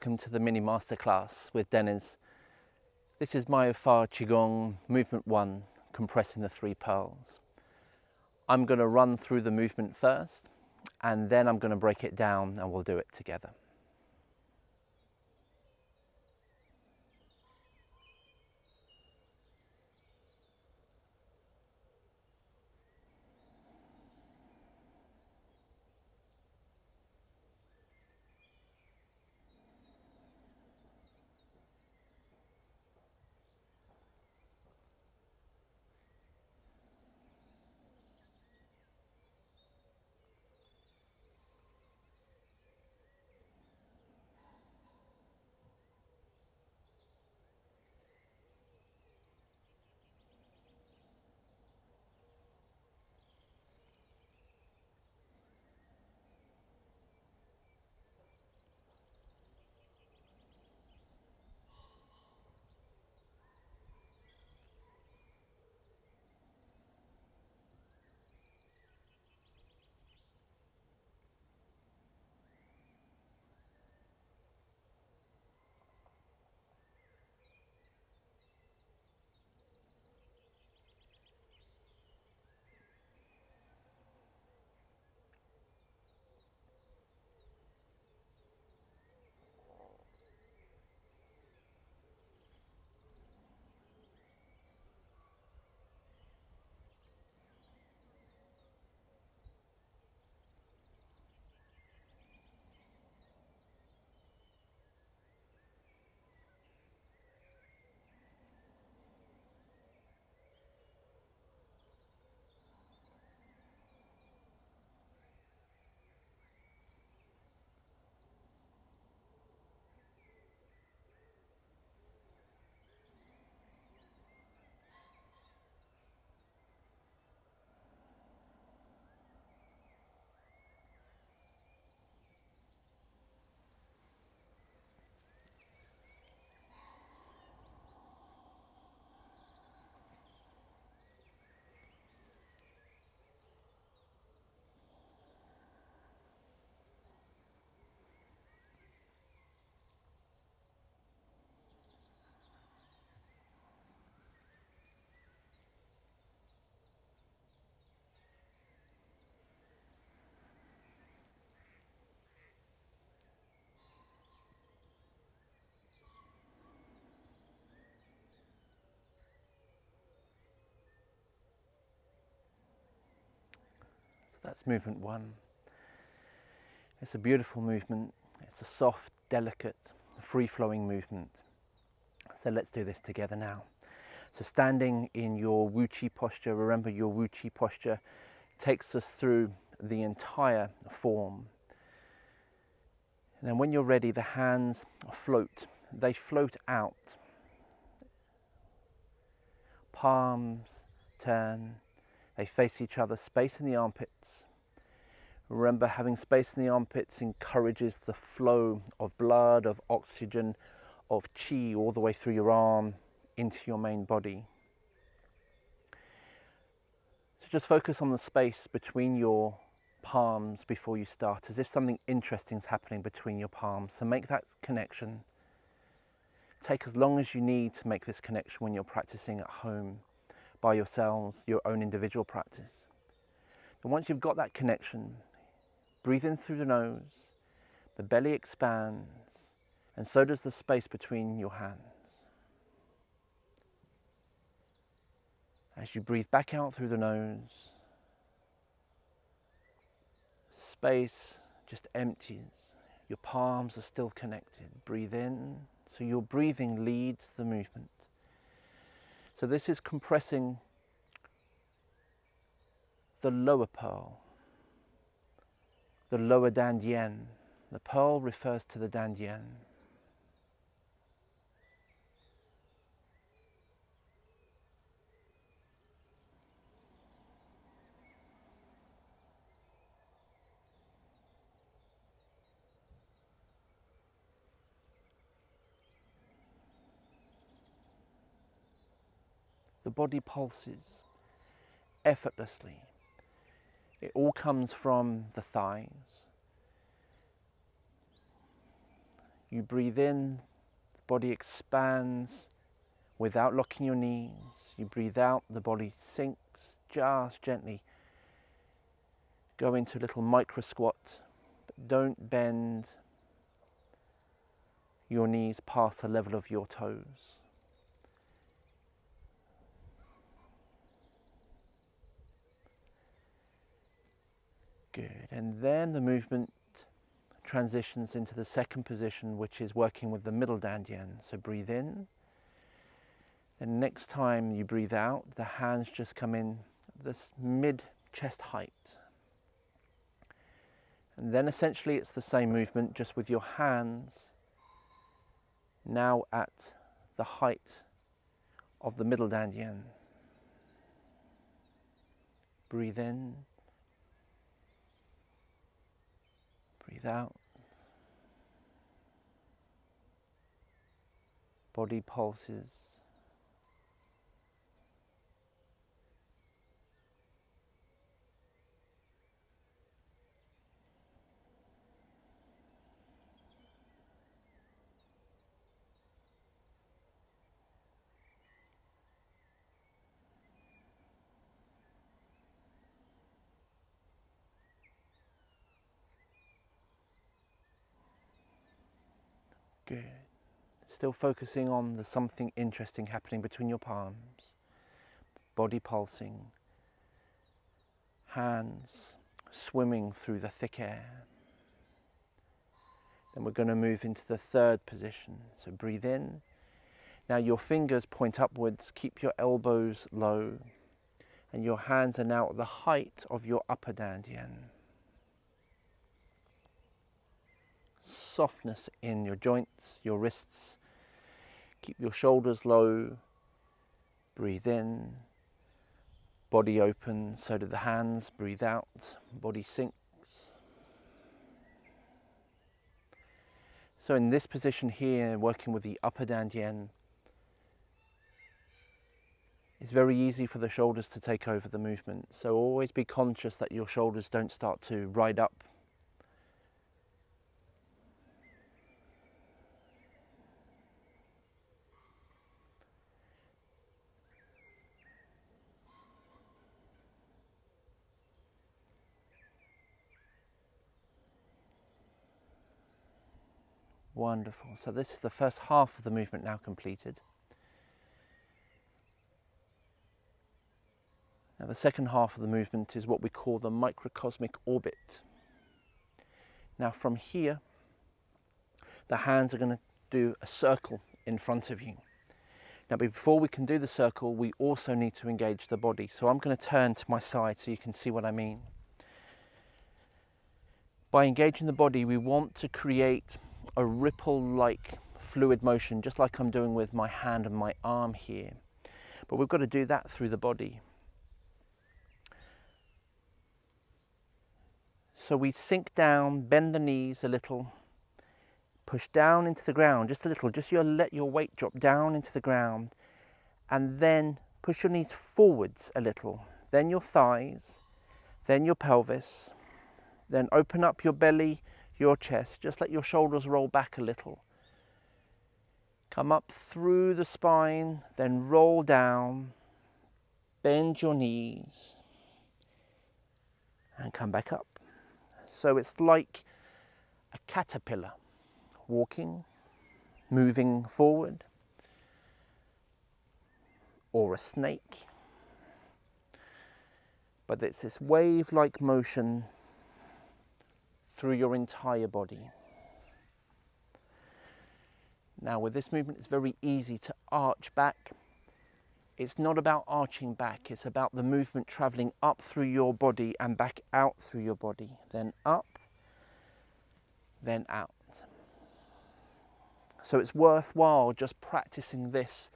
welcome to the mini masterclass with Deniz. This is Myofa Qigong movement 1, compressing the 3 pearls. I'm going to run through the movement first and then I'm going to break it down and we'll do it together. That's movement 1. It's a beautiful movement. It's a soft, delicate, free-flowing movement. So let's do this together now. So standing in your Wu Chi posture, remember your Wu Chi posture takes us through the entire form. And then when you're ready, the hands float. They float out. Palms turn. They face each other, space in the armpits. Remember, having space in the armpits encourages the flow of blood, of oxygen, of qi all the way through your arm into your main body. So just focus on the space between your palms before you start, as if something interesting is happening between your palms. So make that connection. Take as long as you need to make this connection when you're practicing at home, by yourselves, your own individual practice. And once you've got that connection, breathe in through the nose, the belly expands, and so does the space between your hands. As you breathe back out through the nose, space just empties. Your palms are still connected. Breathe in, so your breathing leads the movement. So this is compressing the lower pearl, the lower dantian. The pearl refers to the dantian. The body pulses effortlessly. It all comes from the thighs. You breathe in, the body expands without locking your knees. You breathe out, the body sinks just gently. Go into a little micro squat, but don't bend your knees past the level of your toes. Good, and then the movement transitions into the second position, which is working with the middle dantian. So breathe in, and next time you breathe out, the hands just come in this mid-chest height. And then essentially it's the same movement, just with your hands now at the height of the middle dantian. Breathe in, breathe out. Body pulses. Good. Still focusing on the something interesting happening between your palms. Body pulsing. Hands swimming through the thick air. Then we're going to move into the third position. So breathe in. Now your fingers point upwards. Keep your elbows low. And your hands are now at the height of your upper dantian. Softness in your joints, your wrists. Keep your shoulders low. Breathe in. Body open, so do the hands. Breathe out. Body sinks. So in this position here, working with the upper dantian, it's very easy for the shoulders to take over the movement. So always be conscious that your shoulders don't start to ride up. Wonderful. So this is the first half of the movement now completed. Now the second half of the movement is what we call the microcosmic orbit. Now from here, the hands are going to do a circle in front of you. Now before we can do the circle, we also need to engage the body. So I'm going to turn to my side so you can see what I mean. By engaging the body, we want to create a ripple-like fluid motion, just like I'm doing with my hand and my arm here. But we've got to do that through the body. So we sink down, bend the knees a little, push down into the ground, just a little, just let your weight drop down into the ground, and then push your knees forwards a little, then your thighs, then your pelvis, then open up your belly, your chest, just let your shoulders roll back a little. Come up through the spine, then roll down, bend your knees, and come back up. So it's like a caterpillar, walking, moving forward, or a snake. But it's this wave-like motion through your entire body. Now with this movement, it's very easy to arch back. It's not about arching back, it's about the movement traveling up through your body and back out through your body. Then up, then out. So it's worthwhile just practicing this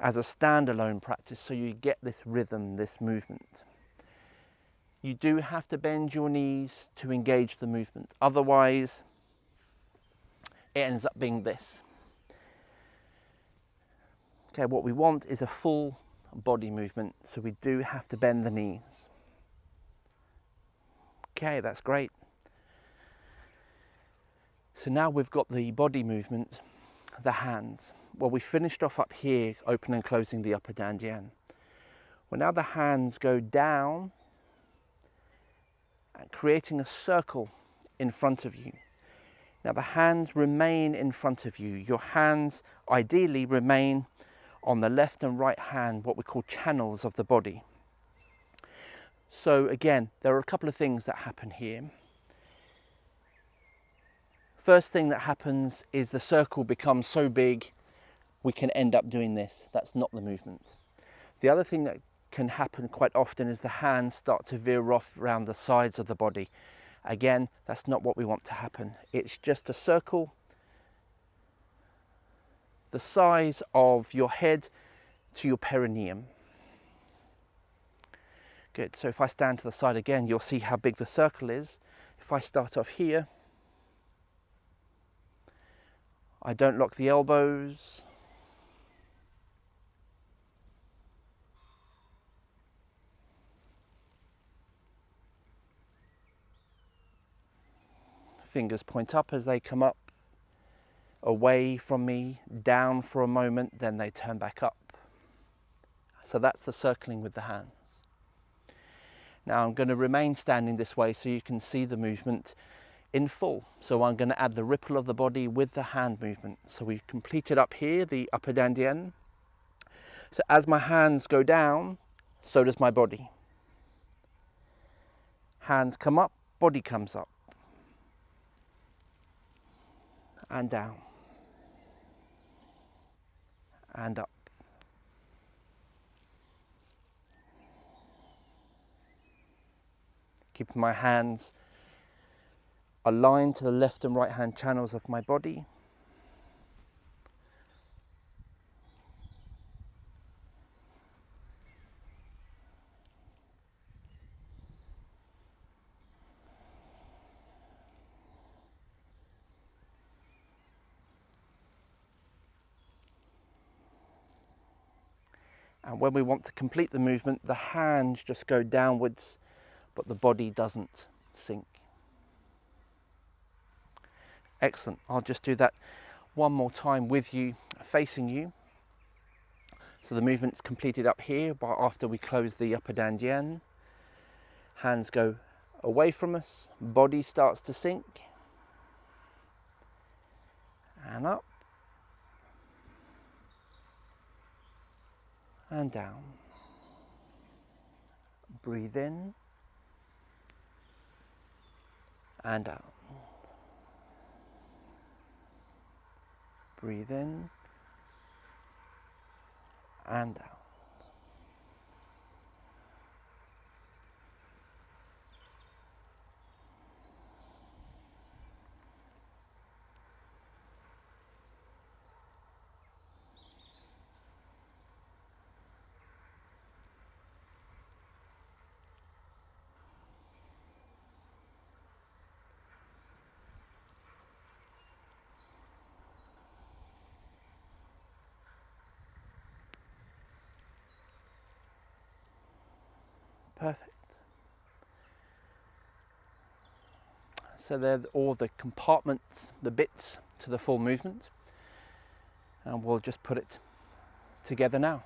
as a standalone practice so you get this rhythm, this movement. You do have to bend your knees to engage the movement. Otherwise, it ends up being this. Okay, what we want is a full body movement, so we do have to bend the knees. Okay, that's great. So now we've got the body movement, the hands. Well, we finished off up here, opening and closing the upper dantian. Well, now the hands go down, creating a circle in front of you. Now the hands remain in front of you. Your hands ideally remain on the left and right hand, what we call channels of the body. So again, there are a couple of things that happen here. First thing that happens is the circle becomes so big we can end up doing this. That's not the movement. The other thing that can happen quite often is the hands start to veer off around the sides of the body. Again, that's not what we want to happen. It's just a circle the size of your head to your perineum. Good, so if I stand to the side again, you'll see how big the circle is. If I start off here, I don't lock the elbows. Fingers point up as they come up, away from me, down for a moment, then they turn back up. So that's the circling with the hands. Now I'm going to remain standing this way so you can see the movement in full. So I'm going to add the ripple of the body with the hand movement. So we've completed up here the upper dantian. So as my hands go down, so does my body. Hands come up, body comes up. And down. And up. Keep my hands aligned to the left and right hand channels of my body. And when we want to complete the movement, the hands just go downwards, but the body doesn't sink. Excellent. I'll just do that one more time with you, facing you. So the movement's completed up here, but after we close the upper dantian, hands go away from us, body starts to sink, and up, and down. Breathe in, and out. Breathe in, and out. Perfect. So they're all the compartments, the bits to the full movement. And we'll just put it together now.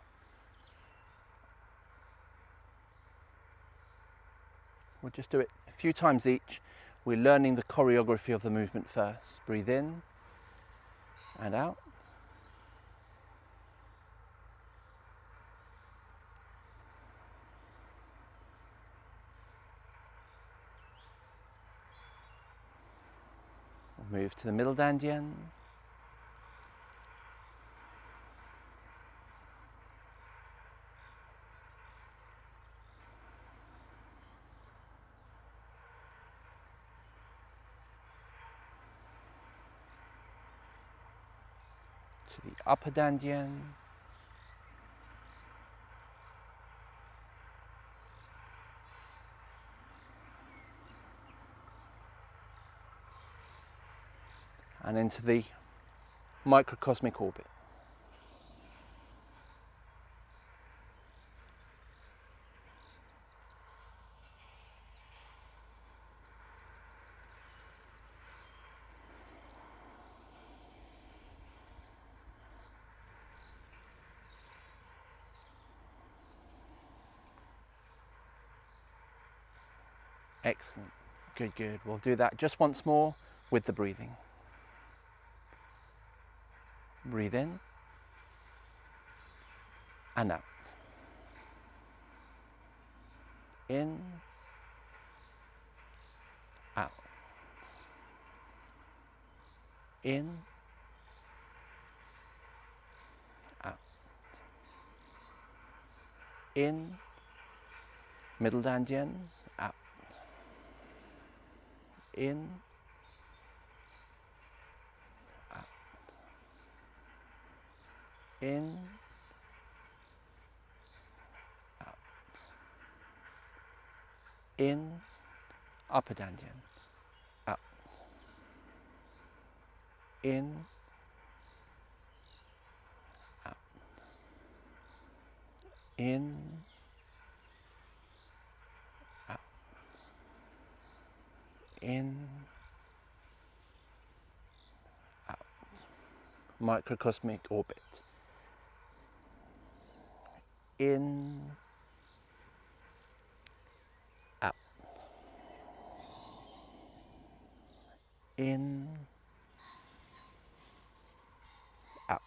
We'll just do it a few times each. We're learning the choreography of the movement first. Breathe in and out. Move to the middle dantian. To the upper dantian. And into the microcosmic orbit. Excellent. Good, good. We'll do that just once more with the breathing. Breathe in and out. In, out. In, out. In, middle dantian, out. In, out. In, out. In, upper dantian, out. In, out. In, out. In, out. Microcosmic orbit. In, out. In, out.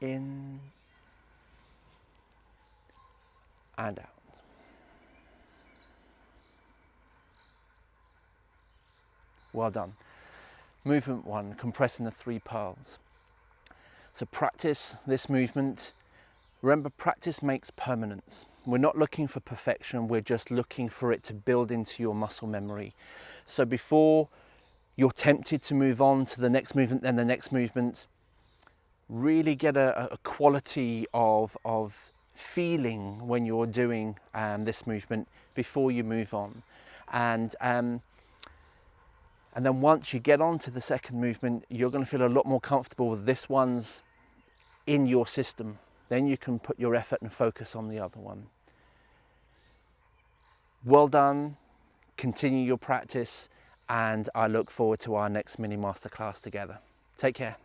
In and out. Well done. Movement 1, compressing the 3 pearls. So practice this movement. Remember, practice makes permanence. We're not looking for perfection, we're just looking for it to build into your muscle memory. So before you're tempted to move on to the next movement, then the next movement, really get a quality of feeling when you're doing this movement before you move on. And then once you get on to the second movement, you're going to feel a lot more comfortable with this one's in your system. Then you can put your effort and focus on the other one. Well done, continue your practice, and I look forward to our next mini masterclass together. Take care.